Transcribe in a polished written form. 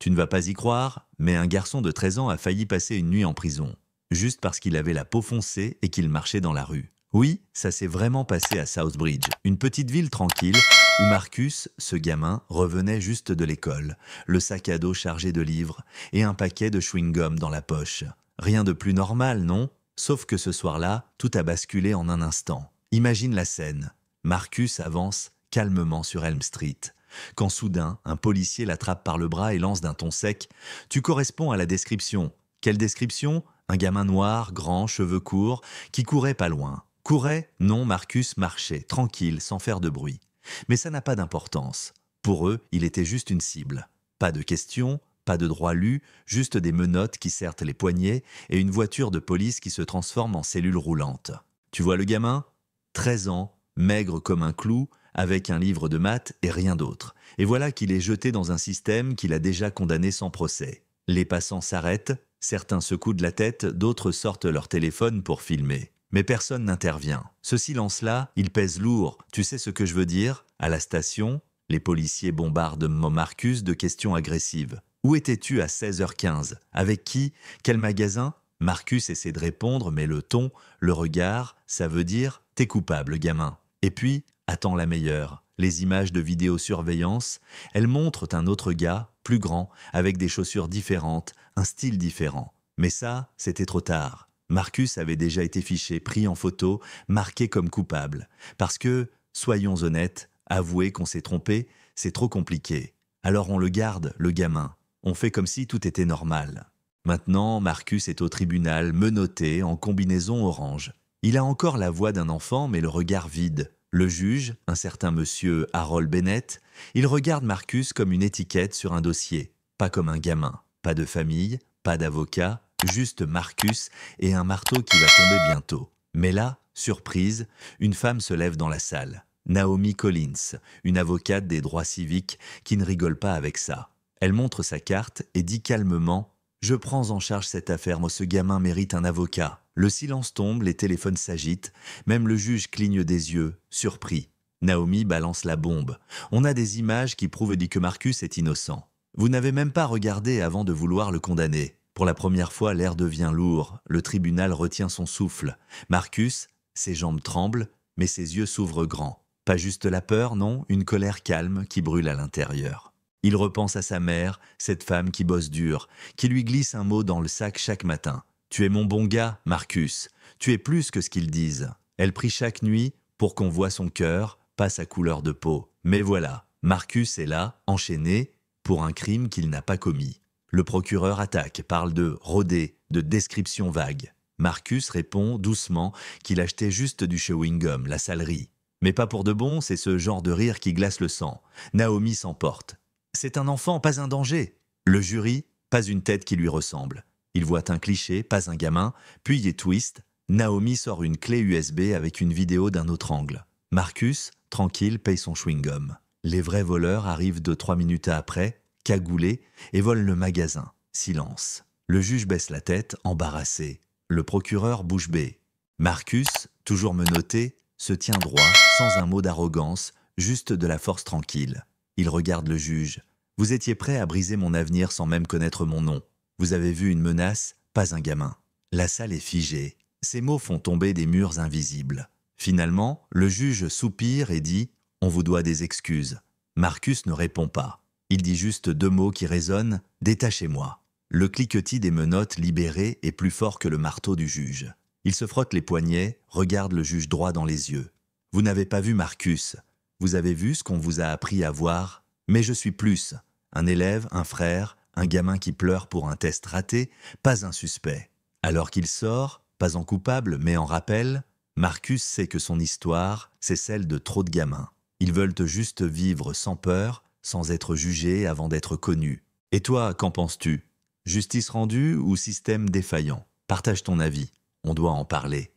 Tu ne vas pas y croire, mais un garçon de 13 ans a failli passer une nuit en prison, juste parce qu'il avait la peau foncée et qu'il marchait dans la rue. Oui, ça s'est vraiment passé à Southbridge, une petite ville tranquille où Marcus, ce gamin, revenait juste de l'école, le sac à dos chargé de livres et un paquet de chewing-gum dans la poche. Rien de plus normal, non? Sauf que ce soir-là, tout a basculé en un instant. Imagine la scène. Marcus avance calmement sur Elm Street, quand soudain, un policier l'attrape par le bras et lance d'un ton sec « Tu corresponds à la description ». Quelle description? Un gamin noir, grand, cheveux courts, qui courait pas loin. Courait? Non, Marcus marchait, tranquille, sans faire de bruit. Mais ça n'a pas d'importance. Pour eux, il était juste une cible. Pas de questions, pas de droit lu, juste des menottes qui serrent les poignets et une voiture de police qui se transforme en cellule roulante. Tu vois le gamin? 13 ans, maigre comme un clou, avec un livre de maths et rien d'autre. Et voilà qu'il est jeté dans un système qu'il a déjà condamné sans procès. Les passants s'arrêtent, certains secouent de la tête, d'autres sortent leur téléphone pour filmer. Mais personne n'intervient. Ce silence-là, il pèse lourd. Tu sais ce que je veux dire? À la station, les policiers bombardent Marcus de questions agressives. Où étais-tu à 16h15? Avec qui? Quel magasin? Marcus essaie de répondre, mais le ton, le regard, ça veut dire « t'es coupable, gamin ». Et puis, attends la meilleure. Les images de vidéosurveillance, elles montrent un autre gars, plus grand, avec des chaussures différentes, un style différent. Mais ça, c'était trop tard. Marcus avait déjà été fiché, pris en photo, marqué comme coupable. Parce que, soyons honnêtes, avouer qu'on s'est trompé, c'est trop compliqué. Alors on le garde, le gamin. On fait comme si tout était normal. Maintenant, Marcus est au tribunal, menotté, en combinaison orange. Il a encore la voix d'un enfant, mais le regard vide. Le juge, un certain monsieur Harold Bennett, il regarde Marcus comme une étiquette sur un dossier, pas comme un gamin. Pas de famille, pas d'avocat, juste Marcus et un marteau qui va tomber bientôt. Mais là, surprise, une femme se lève dans la salle. Naomi Collins, une avocate des droits civiques qui ne rigole pas avec ça. Elle montre sa carte et dit calmement « Je prends en charge cette affaire, moi ce gamin mérite un avocat ». Le silence tombe, les téléphones s'agitent, même le juge cligne des yeux, surpris. Naomi balance la bombe. On a des images qui prouvent que Marcus est innocent. Vous n'avez même pas regardé avant de vouloir le condamner. Pour la première fois, l'air devient lourd. Le tribunal retient son souffle. Marcus, ses jambes tremblent, mais ses yeux s'ouvrent grands. Pas juste la peur, non, une colère calme qui brûle à l'intérieur. Il repense à sa mère, cette femme qui bosse dur, qui lui glisse un mot dans le sac chaque matin. « Tu es mon bon gars, Marcus. Tu es plus que ce qu'ils disent. » Elle prie chaque nuit pour qu'on voie son cœur, pas sa couleur de peau. Mais voilà, Marcus est là, enchaîné, pour un crime qu'il n'a pas commis. Le procureur attaque, parle de rôder, de description vague. Marcus répond doucement qu'il achetait juste du chewing-gum, la salerie. Mais pas pour de bon, c'est ce genre de rire qui glace le sang. Naomi s'emporte. C'est un enfant, pas un danger. Le jury, pas une tête qui lui ressemble. Il voit un cliché, pas un gamin, puis il twist. Naomi sort une clé USB avec une vidéo d'un autre angle. Marcus, tranquille, paye son chewing-gum. Les vrais voleurs arrivent 2-3 minutes après, cagoulés, et volent le magasin. Silence. Le juge baisse la tête, embarrassé. Le procureur bouche bée. Marcus, toujours menotté, se tient droit, sans un mot d'arrogance, juste de la force tranquille. Il regarde le juge. « Vous étiez prêt à briser mon avenir sans même connaître mon nom. Vous avez vu une menace, pas un gamin. » La salle est figée. Ces mots font tomber des murs invisibles. Finalement, le juge soupire et dit « On vous doit des excuses ». Marcus ne répond pas. Il dit juste 2 mots qui résonnent « Détachez-moi ». Le cliquetis des menottes libérées est plus fort que le marteau du juge. Il se frotte les poignets, regarde le juge droit dans les yeux. « Vous n'avez pas vu Marcus. Vous avez vu ce qu'on vous a appris à voir. Mais je suis plus. Un élève, un frère, un gamin qui pleure pour un test raté, pas un suspect. » Alors qu'il sort, pas en coupable, mais en rappel, Marcus sait que son histoire, c'est celle de trop de gamins. Ils veulent juste vivre sans peur, sans être jugés avant d'être connus. Et toi, qu'en penses-tu? Justice rendue ou système défaillant? Partage ton avis, on doit en parler.